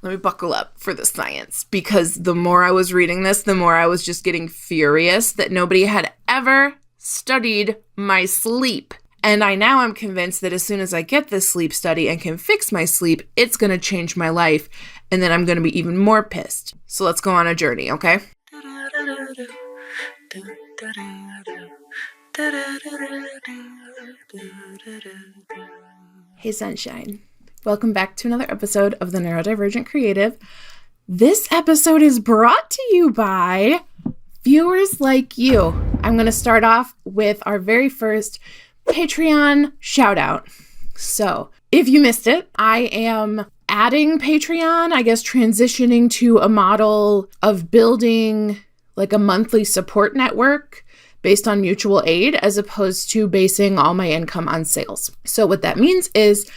let me buckle up for the science, because the more I was reading this, the more I was just getting furious that nobody had ever studied my sleep. And I now am convinced that as soon as I get this sleep study and can fix my sleep, it's going to change my life. And then I'm going to be even more pissed. So let's go on a journey, okay? Hey, sunshine. Welcome back to another episode of the Neurodivergent Creative. This episode is brought to you by viewers like you. I'm going to start off with our very first Patreon shout out. So if you missed it, I am adding Patreon, I guess transitioning to a model of building like a monthly support network based on mutual aid as opposed to basing all my income on sales. So what that means is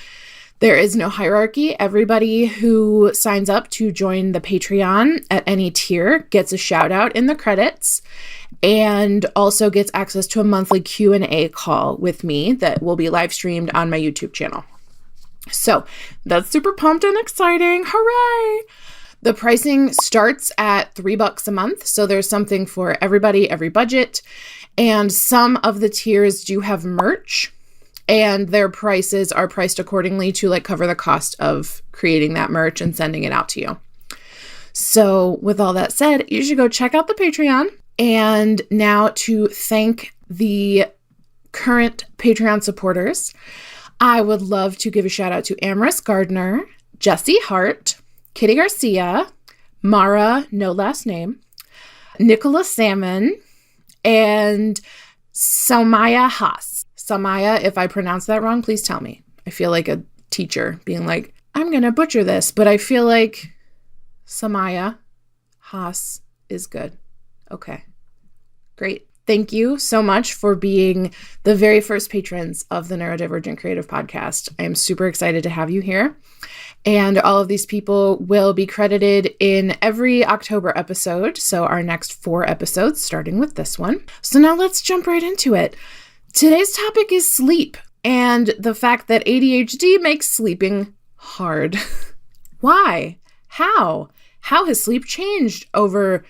there is no hierarchy. Everybody who signs up to join the Patreon at any tier gets a shout out in the credits and also gets access to a monthly Q&A call with me that will be live streamed on my YouTube channel. So that's super pumped and exciting. Hooray! The pricing starts at $3 a month. So there's something for everybody, every budget. And some of the tiers do have merch. And their prices are priced accordingly to like cover the cost of creating that merch and sending it out to you. So with all that said, you should go check out the Patreon. And now to thank the current Patreon supporters, I would love to give a shout out to Amaris Gardner, Jesse Hart, Kitty Garcia, Mara, no last name, Nicholas Salmon, and Samaya Haas. Samaya, if I pronounce that wrong, please tell me. I feel like a teacher being like, I'm going to butcher this, but I feel like Samaya Haas is good. Okay, great. Thank you so much for being the very first patrons of the Neurodivergent Creative Podcast. I am super excited to have you here. And all of these people will be credited in every October episode. So our next 4 episodes, starting with this one. So now let's jump right into it. Today's topic is sleep and the fact that ADHD makes sleeping hard. Why? How? How has sleep changed over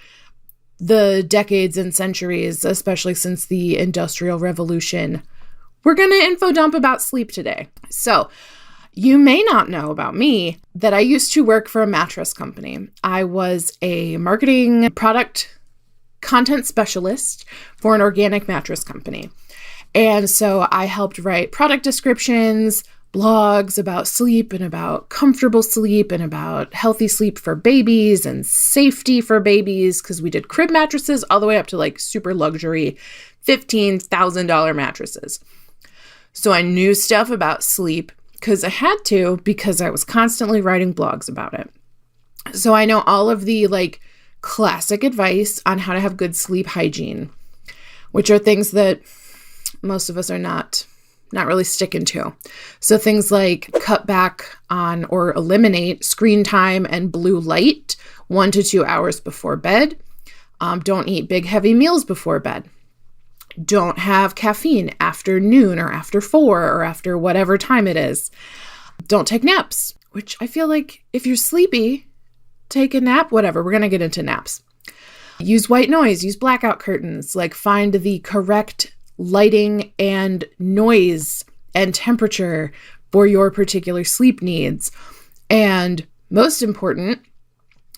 the decades and centuries, especially since the Industrial Revolution? We're going to info dump about sleep today. So you may not know about me that I used to work for a mattress company. I was a marketing product content specialist for an organic mattress company. And so I helped write product descriptions, blogs about sleep and about comfortable sleep and about healthy sleep for babies and safety for babies, because we did crib mattresses all the way up to like super luxury $15,000 mattresses. So I knew stuff about sleep because I had to, because I was constantly writing blogs about it. So I know all of the like classic advice on how to have good sleep hygiene, which are things that most of us are not really sticking to. So things like cut back on or eliminate screen time and blue light 1 to 2 hours before bed. Don't eat big, heavy meals before bed. Don't have caffeine after noon or after 4 or after whatever time it is. Don't take naps, which I feel like if you're sleepy, take a nap, whatever. We're going to get into naps. Use white noise, use blackout curtains, like find the correct lighting and noise and temperature for your particular sleep needs. And most important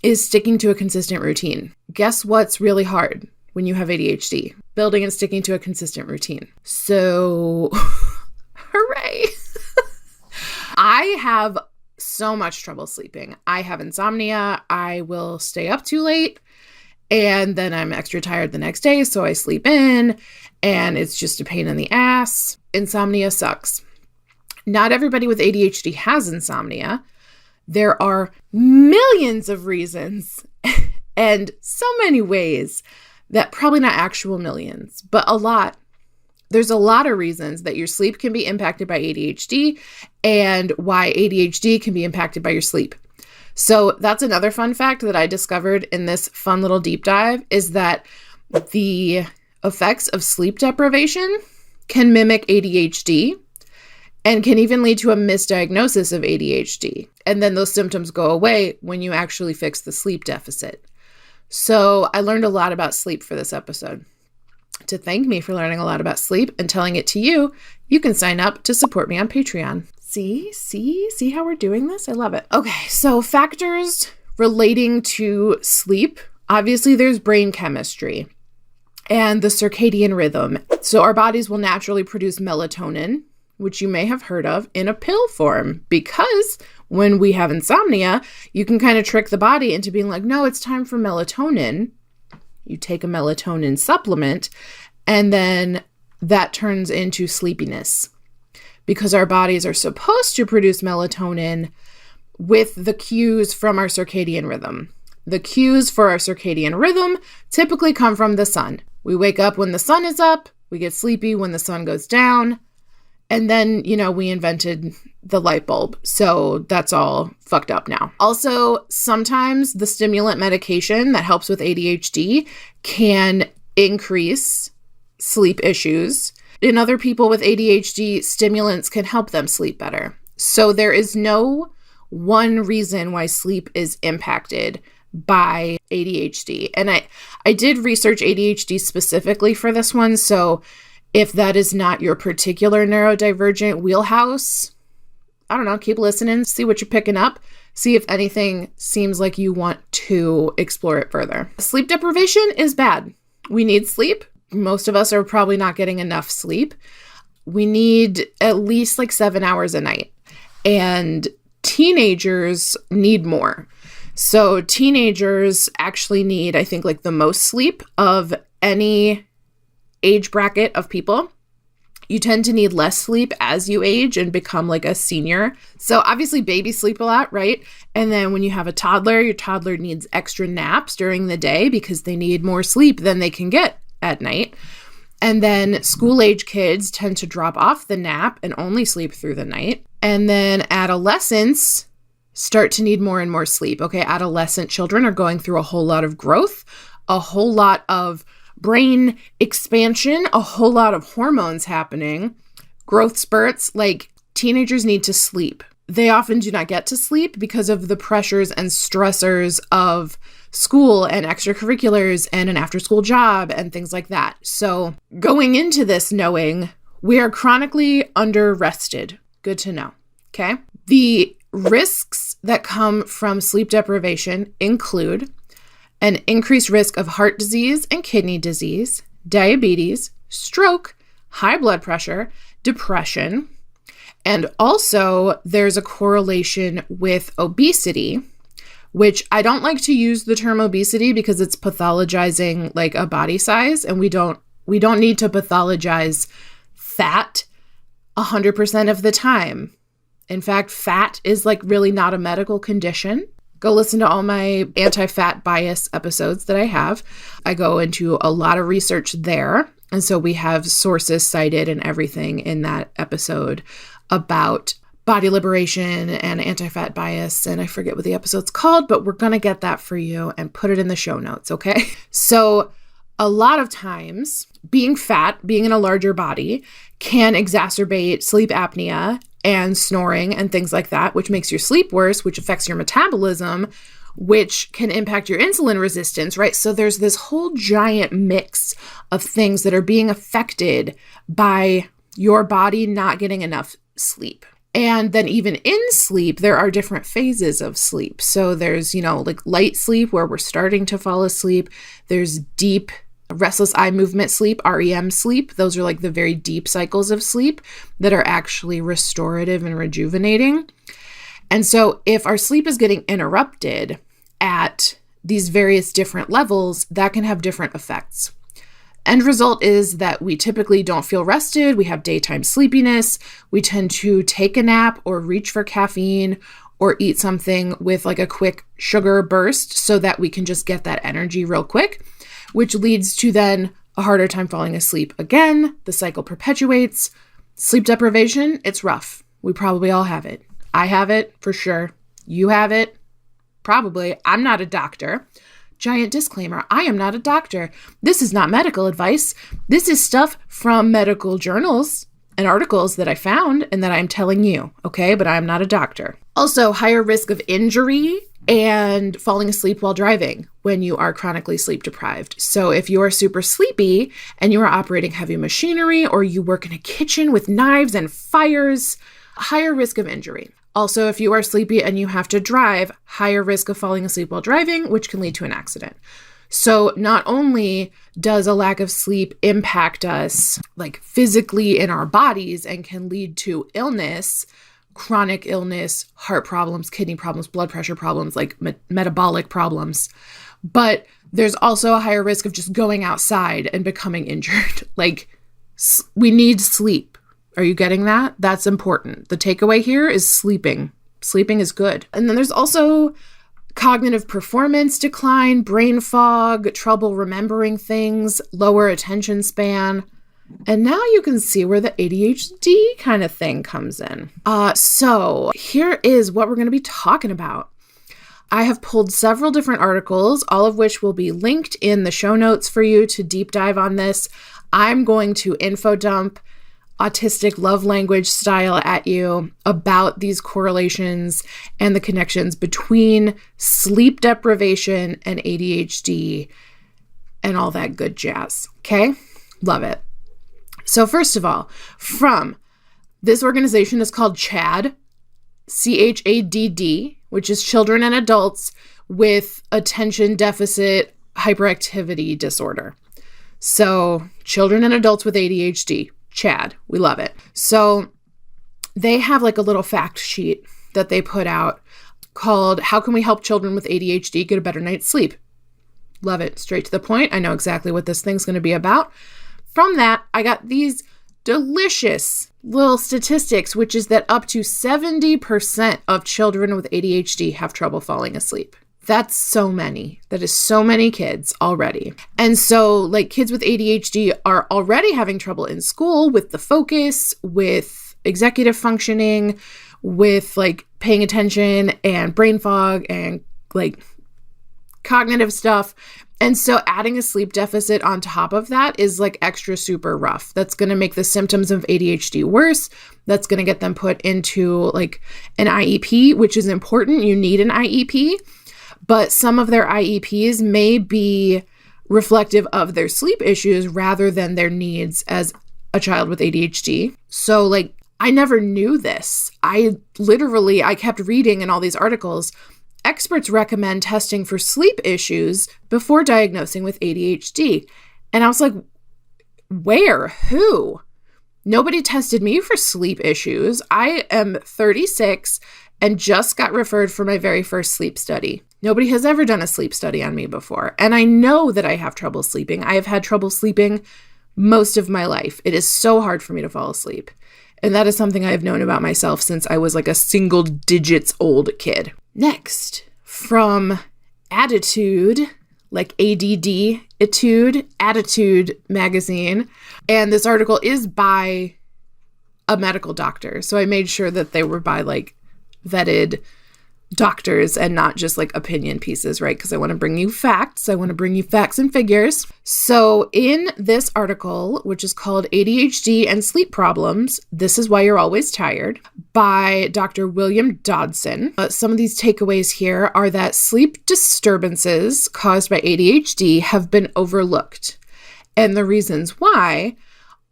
is sticking to a consistent routine. Guess what's really hard when you have ADHD? Building and sticking to a consistent routine. So, hooray! I have so much trouble sleeping. I have insomnia. I will stay up too late and then I'm extra tired the next day, so I sleep in. And it's just a pain in the ass. Insomnia sucks. Not everybody with ADHD has insomnia. There are millions of reasons and so many ways that probably not actual millions, but a lot. There's a lot of reasons that your sleep can be impacted by ADHD and why ADHD can be impacted by your sleep. So that's another fun fact that I discovered in this fun little deep dive is that the effects of sleep deprivation can mimic ADHD and can even lead to a misdiagnosis of ADHD. And then those symptoms go away when you actually fix the sleep deficit. So I learned a lot about sleep for this episode. To thank me for learning a lot about sleep and telling it to you, you can sign up to support me on Patreon. See how we're doing this? I love it. Okay, so factors relating to sleep. Obviously, there's brain chemistry and the circadian rhythm. So our bodies will naturally produce melatonin, which you may have heard of, in a pill form, because when we have insomnia, you can kind of trick the body into being like, no, it's time for melatonin. You take a melatonin supplement, and then that turns into sleepiness, because our bodies are supposed to produce melatonin with the cues from our circadian rhythm. The cues for our circadian rhythm typically come from the sun. We wake up when the sun is up, we get sleepy when the sun goes down, and then, we invented the light bulb. So that's all fucked up now. Also, sometimes the stimulant medication that helps with ADHD can increase sleep issues. In other people with ADHD, stimulants can help them sleep better. So there is no one reason why sleep is impacted by ADHD. And I did research ADHD specifically for this one. So if that is not your particular neurodivergent wheelhouse, I don't know, keep listening, see what you're picking up, see if anything seems like you want to explore it further. Sleep deprivation is bad. We need sleep. Most of us are probably not getting enough sleep. We need at least 7 hours a night. And teenagers need more. So teenagers actually need, I think, the most sleep of any age bracket of people. You tend to need less sleep as you age and become a senior. So obviously babies sleep a lot, right? And then when you have a toddler, your toddler needs extra naps during the day because they need more sleep than they can get at night. And then school age kids tend to drop off the nap and only sleep through the night. And then adolescents start to need more and more sleep. Okay, adolescent children are going through a whole lot of growth, a whole lot of brain expansion, a whole lot of hormones happening, growth spurts. Teenagers need to sleep. They often do not get to sleep because of the pressures and stressors of school and extracurriculars and an after-school job and things like that. So going into this knowing we are chronically under-rested. Good to know, okay? The risks that come from sleep deprivation include an increased risk of heart disease and kidney disease, diabetes, stroke, high blood pressure, depression, and also there's a correlation with obesity, which I don't like to use the term obesity because it's pathologizing a body size, and we don't need to pathologize fat 100% of the time. In fact, fat is really not a medical condition. Go listen to all my anti-fat bias episodes that I have. I go into a lot of research there. And so we have sources cited and everything in that episode about body liberation and anti-fat bias. And I forget what the episode's called, but we're going to get that for you and put it in the show notes, okay? So a lot of times being fat, being in a larger body, can exacerbate sleep apnea and snoring and things like that, which makes your sleep worse, which affects your metabolism, which can impact your insulin resistance, right? So there's this whole giant mix of things that are being affected by your body not getting enough sleep. And then even in sleep, there are different phases of sleep. So there's, light sleep where we're starting to fall asleep. There's deep restless eye movement sleep, REM sleep. Those are the very deep cycles of sleep that are actually restorative and rejuvenating. And so if our sleep is getting interrupted at these various different levels, that can have different effects. End result is that we typically don't feel rested. We have daytime sleepiness. We tend to take a nap or reach for caffeine or eat something with a quick sugar burst so that we can just get that energy real quick, which leads to then a harder time falling asleep again. The cycle perpetuates. Sleep deprivation, it's rough. We probably all have it. I have it for sure. You have it. Probably. I'm not a doctor. Giant disclaimer, I am not a doctor. This is not medical advice. This is stuff from medical journals and articles that I found and that I'm telling you, okay? But I'm not a doctor. Also, higher risk of injury and falling asleep while driving when you are chronically sleep deprived. So if you are super sleepy and you are operating heavy machinery or you work in a kitchen with knives and fires, higher risk of injury. Also, if you are sleepy and you have to drive, higher risk of falling asleep while driving, which can lead to an accident. So not only does a lack of sleep impact us like physically in our bodies and can lead to illness, chronic illness, heart problems, kidney problems, blood pressure problems, like metabolic problems, but there's also a higher risk of just going outside and becoming injured. Like we need sleep. Are you getting that? That's important. The takeaway here is sleeping. Sleeping is good. And then there's also cognitive performance decline, brain fog, trouble remembering things, lower attention span. And now you can see where the ADHD kind of thing comes in. So here is what we're going to be talking about. I have pulled several different articles, all of which will be linked in the show notes for you to deep dive on this. I'm going to infodump autistic love language style at you about these correlations and the connections between sleep deprivation and ADHD and all that good jazz. Okay? Love it. So first of all, from this organization is called CHADD, CHADD, which is children and adults with attention deficit hyperactivity disorder. So children and adults with ADHD. CHADD. We love it. So they have like a little fact sheet that they put out called How Can We Help Children with ADHD Get a Better Night's Sleep? Love it. Straight to the point. I know exactly what this thing's going to be about. From that, I got these delicious little statistics, which is that up to 70% of children with ADHD have trouble falling asleep. That's so many. That is so many kids already. And so like kids with ADHD are already having trouble in school with the focus, with executive functioning, with like paying attention and brain fog and like cognitive stuff. And so adding a sleep deficit on top of that is like extra super rough. That's going to make the symptoms of ADHD worse. That's going to get them put into like an IEP, which is important. You need an IEP. But some of their IEPs may be reflective of their sleep issues rather than their needs as a child with ADHD. So like, I never knew this. I kept reading in all these articles, experts recommend testing for sleep issues before diagnosing with ADHD. And I was like, where? Who? Nobody tested me for sleep issues. I am 36 and just got referred for my very first sleep study. Nobody has ever done a sleep study on me before. And I know that I have trouble sleeping. I have had trouble sleeping most of my life. It is so hard for me to fall asleep. And that is something I have known about myself since I was like a single digits old kid. Next, from Attitude, like ADD, Attitude magazine. And this article is by a medical doctor. So I made sure that they were by like vetted doctors and not just like opinion pieces, right? Because I want to bring you facts. I want to bring you facts and figures. So in this article, which is called ADHD and Sleep Problems, This Is Why You're Always Tired, by Dr. William Dodson. Some of these takeaways here are that sleep disturbances caused by ADHD have been overlooked. And the reasons why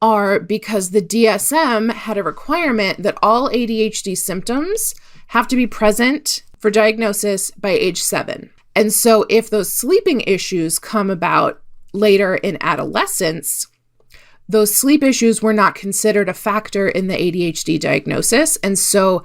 are because the DSM had a requirement that all ADHD symptoms have to be present for diagnosis by age 7. And so if those sleeping issues come about later in adolescence, those sleep issues were not considered a factor in the ADHD diagnosis. And so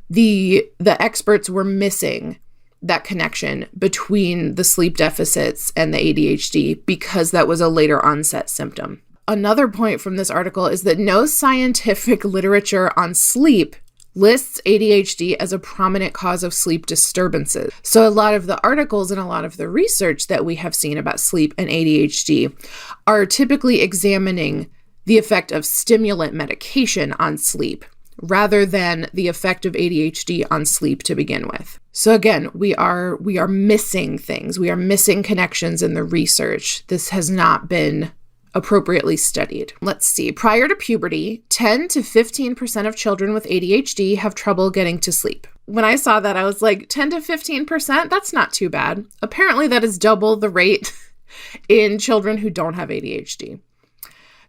the experts were missing that connection between the sleep deficits and the ADHD because that was a later onset symptom. Another point from this article is that no scientific literature on sleep lists ADHD as a prominent cause of sleep disturbances. So a lot of the articles and a lot of the research that we have seen about sleep and ADHD are typically examining the effect of stimulant medication on sleep rather than the effect of ADHD on sleep to begin with. So again, we are missing things. We are missing connections in the research. This has not been appropriately studied. Let's see. Prior to puberty, 10 to 15% of children with ADHD have trouble getting to sleep. When I saw that, I was like, 10 to 15%? That's not too bad. Apparently, that is double the rate in children who don't have ADHD.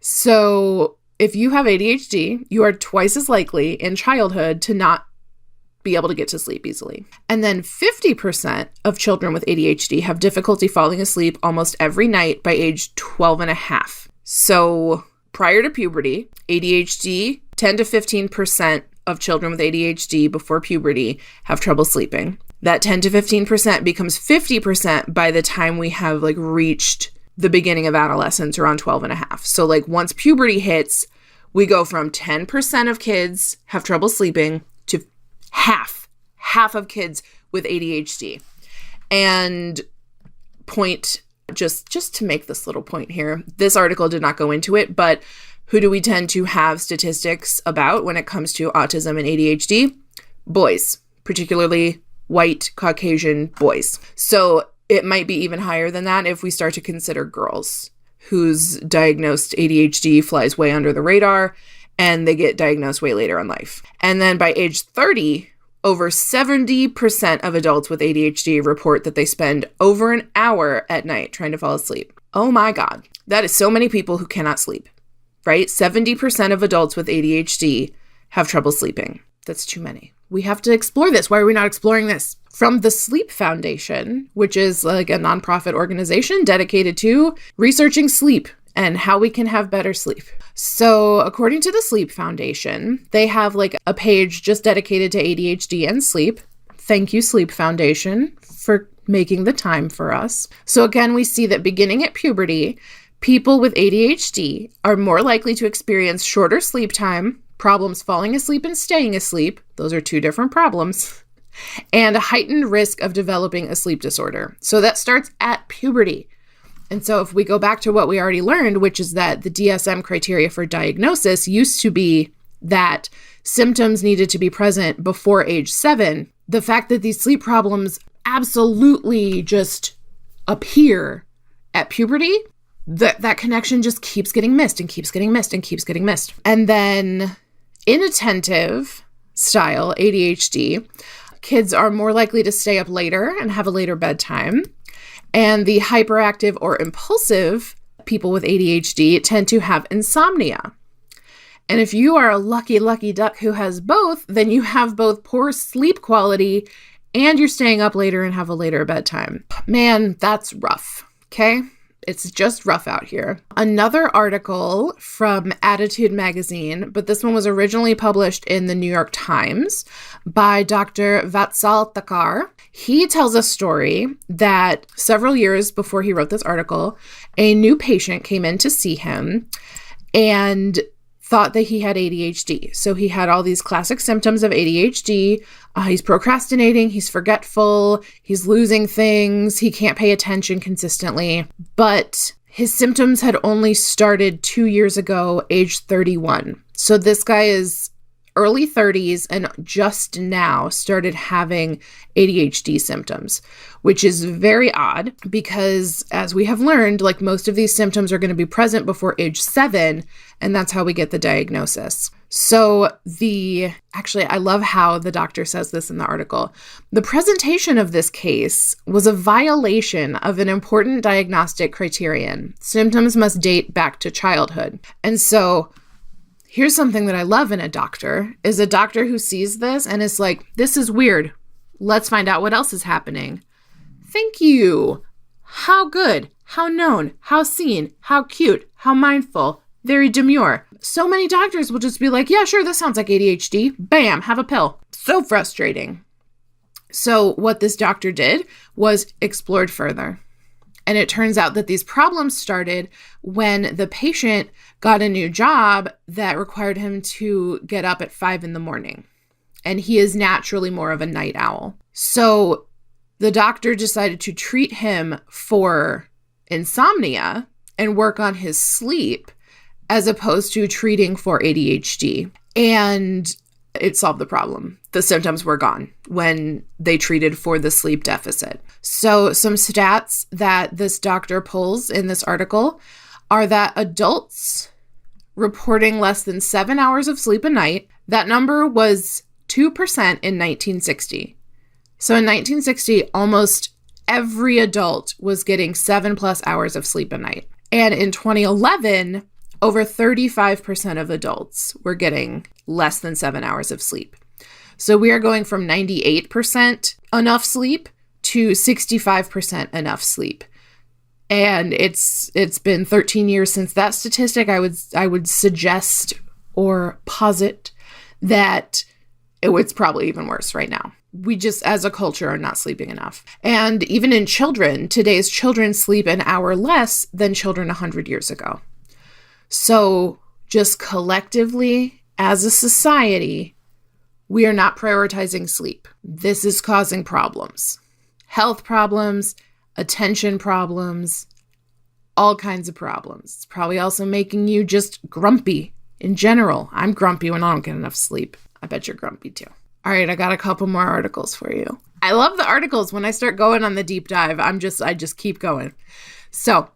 So if you have ADHD, you are twice as likely in childhood to not be able to get to sleep easily. And then 50% of children with ADHD have difficulty falling asleep almost every night by age 12 and a half. So prior to puberty, ADHD, 10 to 15% of children with ADHD before puberty have trouble sleeping. That 10 to 15% becomes 50% by the time we have reached the beginning of adolescence around 12 and a half. So once puberty hits, we go from 10% of kids have trouble sleeping to half of kids with ADHD. And just to make this little point here, this article did not go into it, but who do we tend to have statistics about when it comes to autism and ADHD? Boys, particularly white Caucasian boys. So it might be even higher than that if we start to consider girls whose diagnosed ADHD flies way under the radar and they get diagnosed way later in life. And then by age 30, over 70% of adults with ADHD report that they spend over an hour at night trying to fall asleep. Oh my God. That is so many people who cannot sleep, right? 70% of adults with ADHD have trouble sleeping. That's too many. We have to explore this. Why are we not exploring this? From the Sleep Foundation, which is a nonprofit organization dedicated to researching sleep and how we can have better sleep. So according to the Sleep Foundation, they have a page just dedicated to ADHD and sleep. Thank you, Sleep Foundation, for making the time for us. So again, we see that beginning at puberty, people with ADHD are more likely to experience shorter sleep time, problems falling asleep and staying asleep. Those are two different problems. And a heightened risk of developing a sleep disorder. So that starts at puberty. And so if we go back to what we already learned, which is that the DSM criteria for diagnosis used to be that symptoms needed to be present before age 7, the fact that these sleep problems absolutely just appear at puberty, that connection just keeps getting missed and keeps getting missed and keeps getting missed. And then inattentive style ADHD, kids are more likely to stay up later and have a later bedtime. And the hyperactive or impulsive people with ADHD tend to have insomnia. And if you are a lucky duck who has both, then you have both poor sleep quality and you're staying up later and have a later bedtime. Man, that's rough, okay? It's just rough out here. Another article from Attitude Magazine, but this one was originally published in the New York Times by Dr. Vatsal Thakar. He tells a story that several years before he wrote this article, a new patient came in to see him and thought that he had ADHD. So he had all these classic symptoms of ADHD. He's procrastinating, he's forgetful, he's losing things, he can't pay attention consistently. But his symptoms had only started 2 years ago, age 31. So this guy is early 30s and just now started having ADHD symptoms, which is very odd because, as we have learned, most of these symptoms are going to be present before age 7, and that's how we get the diagnosis. So I love how the doctor says this in the article. The presentation of this case was a violation of an important diagnostic criterion. Symptoms must date back to childhood. And so here's something that I love in a doctor, is a doctor who sees this and is like, this is weird. Let's find out what else is happening. Thank you. How good, how known, how seen, how cute, how mindful, very demure. So many doctors will just be like, yeah, sure, this sounds like ADHD. Bam, have a pill. So frustrating. So what this doctor did was explored further. And it turns out that these problems started when the patient got a new job that required him to get up at 5 a.m. And he is naturally more of a night owl. So the doctor decided to treat him for insomnia and work on his sleep as opposed to treating for ADHD. And it solved the problem. The symptoms were gone when they treated for the sleep deficit. So some stats that this doctor pulls in this article, are that adults reporting less than 7 hours of sleep a night, that number was 2% in 1960. So in 1960, almost every adult was getting 7+ hours of sleep a night. And in 2011, over 35% of adults were getting less than 7 hours of sleep. So we are going from 98% enough sleep to 65% enough sleep. And it's been 13 years since that statistic. I would suggest or posit that it's probably even worse right now. We just, as a culture, are not sleeping enough. And even in children, today's children sleep an hour less than children 100 years ago. So just collectively, as a society, we are not prioritizing sleep. This is causing problems. Health problems, attention problems, all kinds of problems. It's probably also making you just grumpy in general. I'm grumpy when I don't get enough sleep. I bet you're grumpy too. All right, I got a couple more articles for you. I love the articles. When I start going on the deep dive, I just keep going. So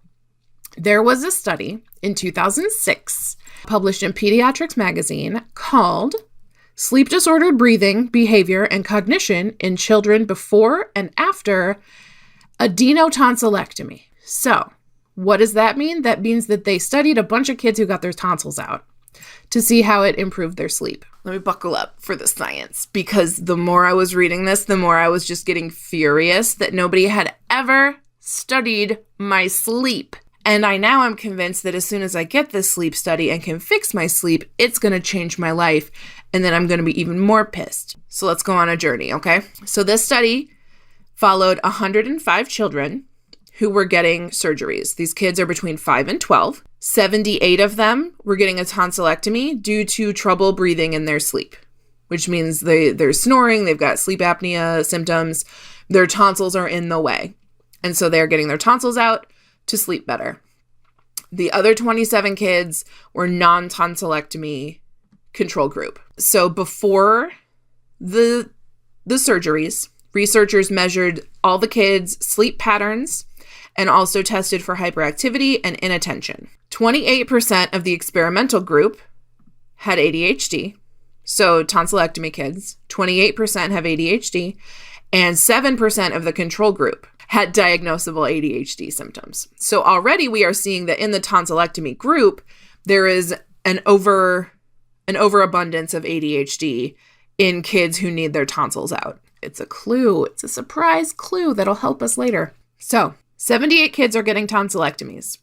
there was a study in 2006 published in Pediatrics magazine called Sleep Disordered Breathing, Behavior, and Cognition in Children Before and After Adenotonsillectomy. So what does that mean? That means that they studied a bunch of kids who got their tonsils out to see how it improved their sleep. Let me buckle up for the science, because the more I was reading this, the more I was just getting furious that nobody had ever studied my sleep. And I now am convinced that as soon as I get this sleep study and can fix my sleep, it's going to change my life. And then I'm going to be even more pissed. So let's go on a journey, okay? So this study followed 105 children who were getting surgeries. These kids are between 5 and 12. 78 of them were getting a tonsillectomy due to trouble breathing in their sleep, which means they're snoring, they've got sleep apnea symptoms, their tonsils are in the way. And so they're getting their tonsils out to sleep better. The other 27 kids were non-tonsillectomy control group. So before the surgeries, researchers measured all the kids' sleep patterns and also tested for hyperactivity and inattention. 28% of the experimental group had ADHD. So tonsillectomy kids, 28% have ADHD, and 7% of the control group had diagnosable ADHD symptoms. So already we are seeing that in the tonsillectomy group, there is an overabundance of ADHD in kids who need their tonsils out. It's a clue. It's a surprise clue that'll help us later. So 78 kids are getting tonsillectomies.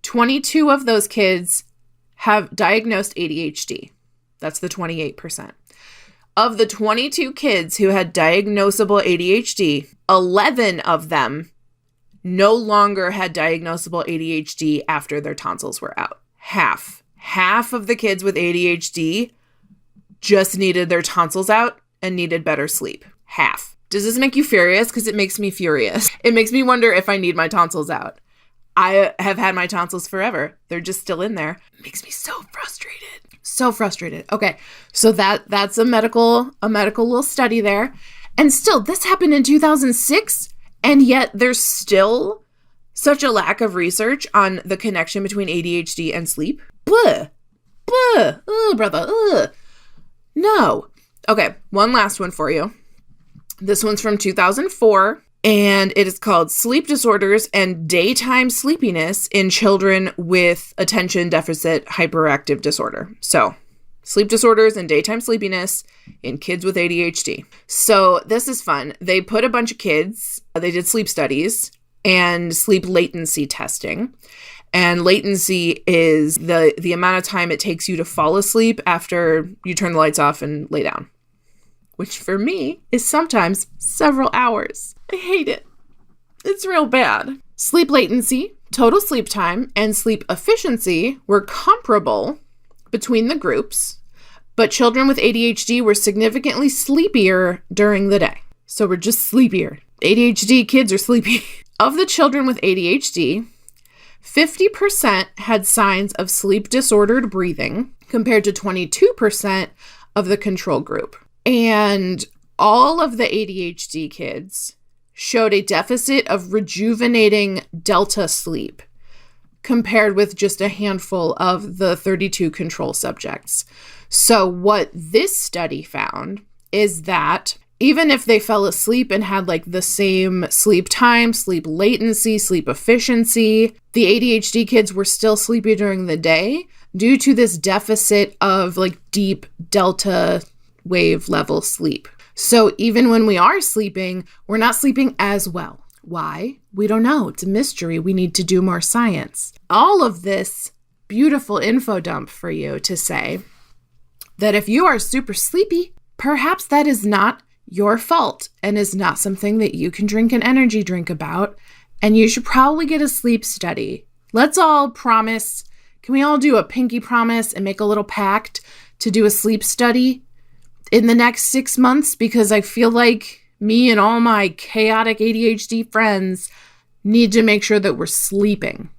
22 of those kids have diagnosed ADHD. That's the 28%. Of the 22 kids who had diagnosable ADHD, 11 of them no longer had diagnosable ADHD after their tonsils were out. Half of the kids with ADHD just needed their tonsils out and needed better sleep. Half. Does this make you furious? Because it makes me furious. It makes me wonder if I need my tonsils out. I have had my tonsils forever. They're just still in there. It makes me so frustrated. So frustrated. Okay, so that's a medical little study there. And still, this happened in 2006, and yet there's still such a lack of research on the connection between ADHD and sleep. Blah. Brother. No. Okay, one last one for you. This one's from 2004, and it is called Sleep Disorders and Daytime Sleepiness in Children with Attention Deficit Hyperactive Disorder. So, sleep disorders and daytime sleepiness in kids with ADHD. So, this is fun. They put a bunch of kids, they did sleep studies and sleep latency testing. And latency is the amount of time it takes you to fall asleep after you turn the lights off and lay down, which for me is sometimes several hours. I hate it. It's real bad. Sleep latency, total sleep time, and sleep efficiency were comparable between the groups, but children with ADHD were significantly sleepier during the day. So we're just sleepier. ADHD kids are sleepy. Of the children with ADHD, 50% had signs of sleep disordered breathing compared to 22% of the control group. And all of the ADHD kids showed a deficit of rejuvenating delta sleep compared with just a handful of the 32 control subjects. So what this study found is that even if they fell asleep and had like the same sleep time, sleep latency, sleep efficiency, the ADHD kids were still sleepy during the day due to this deficit of like deep delta wave level sleep. So even when we are sleeping, we're not sleeping as well. Why? We don't know. It's a mystery. We need to do more science. All of this beautiful info dump for you to say that if you are super sleepy, perhaps that is not your fault and is not something that you can drink an energy drink about. And you should probably get a sleep study. Let's all promise. Can we all do a pinky promise and make a little pact to do a sleep study in the next 6 months? Because I feel like me and all my chaotic ADHD friends need to make sure that we're sleeping.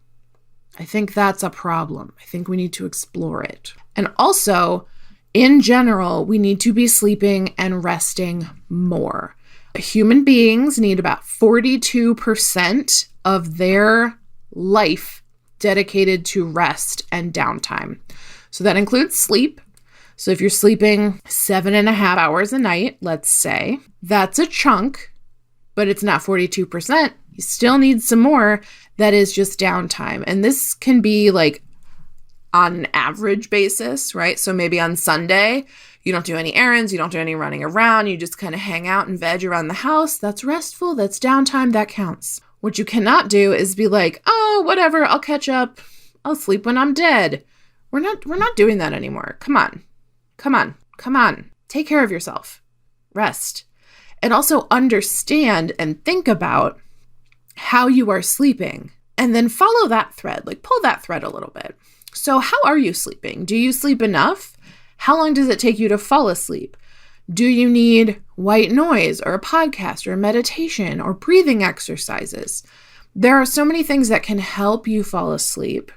I think that's a problem. I think we need to explore it. And also, in general, we need to be sleeping and resting more. Human beings need about 42% of their life dedicated to rest and downtime. So that includes sleep. So if you're sleeping 7.5 hours a night, let's say, that's a chunk, but it's not 42%. You still need some more that is just downtime. And this can be like on an average basis, right? So maybe on Sunday, you don't do any errands, you don't do any running around, you just kind of hang out and veg around the house. That's restful, that's downtime, that counts. What you cannot do is be like, oh, whatever, I'll catch up. I'll sleep when I'm dead. We're not doing that anymore. Come on. Take care of yourself. Rest. And also understand and think about how you are sleeping. And then follow that thread, like pull that thread a little bit. So how are you sleeping? Do you sleep enough? How long does it take you to fall asleep? Do you need white noise or a podcast or a meditation or breathing exercises? There are so many things that can help you fall asleep.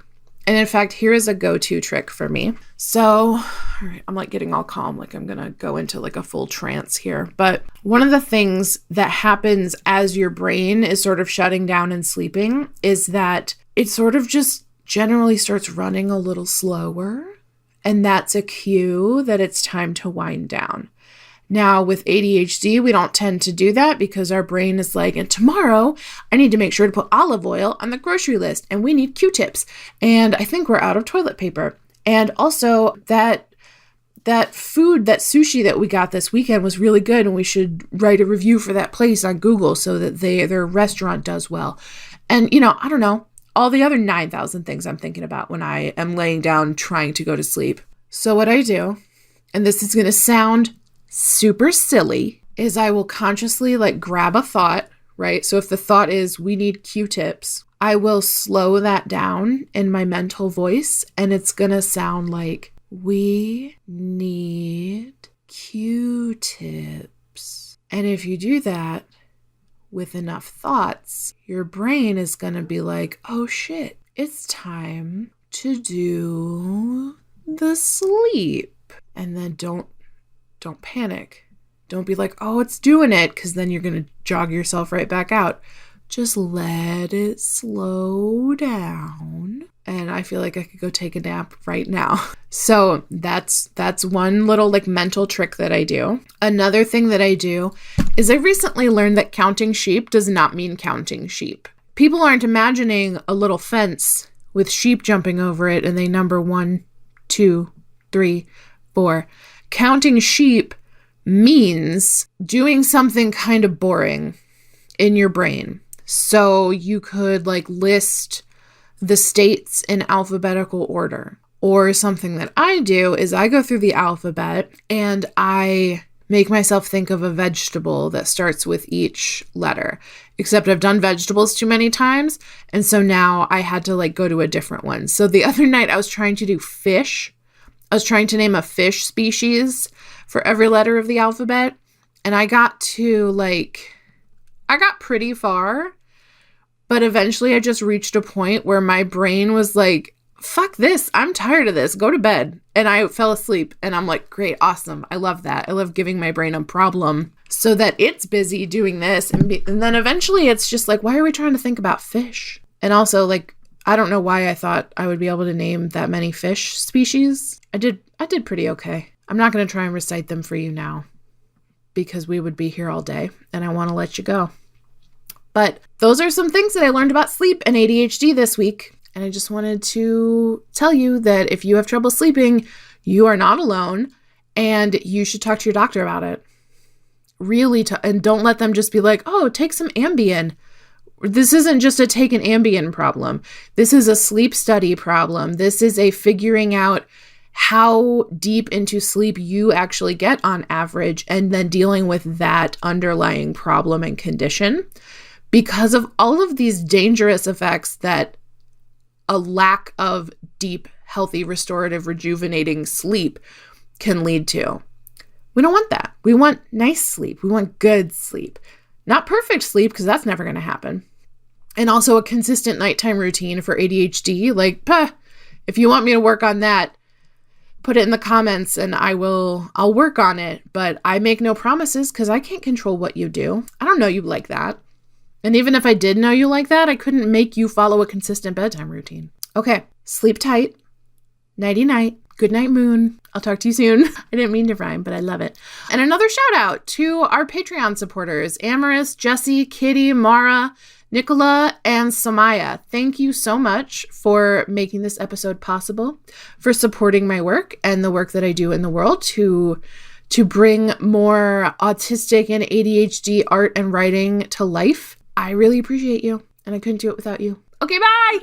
And in fact, here is a go-to trick for me. So, all right, I'm like getting all calm, like I'm going to go into like a full trance here. But one of the things that happens as your brain is sort of shutting down and sleeping is that it sort of just generally starts running a little slower. And that's a cue that it's time to wind down. Now, with ADHD, we don't tend to do that because our brain is like, and tomorrow I need to make sure to put olive oil on the grocery list and we need Q-tips. And I think we're out of toilet paper. And also that food, that sushi that we got this weekend was really good. And we should write a review for that place on Google so that their restaurant does well. And, I don't know, all the other 9,000 things I'm thinking about when I am laying down trying to go to sleep. So what I do, and this is going to sound super silly, is I will consciously like grab a thought, right? So if the thought is we need Q-tips, I will slow that down in my mental voice and it's going to sound like we need Q-tips. And if you do that with enough thoughts, your brain is going to be like, oh shit, it's time to do the sleep. And then don't panic. Don't be like, oh, it's doing it, because then you're going to jog yourself right back out. Just let it slow down. And I feel like I could go take a nap right now. So that's one little like mental trick that I do. Another thing that I do is I recently learned that counting sheep does not mean counting sheep. People aren't imagining a little fence with sheep jumping over it and they number 1, 2, 3, 4. Counting sheep means doing something kind of boring in your brain. So you could like list the states in alphabetical order. Or something that I do is I go through the alphabet and I make myself think of a vegetable that starts with each letter. Except I've done vegetables too many times. And so now I had to like go to a different one. So the other night I was trying to do fish. I was trying to name a fish species for every letter of the alphabet. And I got pretty far. But eventually I just reached a point where my brain was like, fuck this. I'm tired of this. Go to bed. And I fell asleep. And I'm like, great, awesome. I love that. I love giving my brain a problem so that it's busy doing this. And then eventually it's just like, why are we trying to think about fish? And also like, I don't know why I thought I would be able to name that many fish species. I did pretty okay. I'm not going to try and recite them for you now because we would be here all day and I want to let you go. But those are some things that I learned about sleep and ADHD this week. And I just wanted to tell you that if you have trouble sleeping, you are not alone and you should talk to your doctor about it. Really, and don't let them just be like, oh, take some Ambien. This isn't just a take an Ambien problem. This is a sleep study problem. This is a figuring out how deep into sleep you actually get on average and then dealing with that underlying problem and condition because of all of these dangerous effects that a lack of deep, healthy, restorative, rejuvenating sleep can lead to. We don't want that. We want nice sleep. We want good sleep. Not perfect sleep, because that's never going to happen. And also a consistent nighttime routine for ADHD. Like, if you want me to work on that, put it in the comments and I'll work on it. But I make no promises because I can't control what you do. I don't know you like that. And even if I did know you like that, I couldn't make you follow a consistent bedtime routine. Okay, sleep tight. Nighty-night. Good night, moon. I'll talk to you soon. I didn't mean to rhyme, but I love it. And another shout out to our Patreon supporters, Amaris, Jesse, Kitty, Mara, Nicola, and Samaya. Thank you so much for making this episode possible, for supporting my work and the work that I do in the world to bring more autistic and ADHD art and writing to life. I really appreciate you, and I couldn't do it without you. Okay, bye!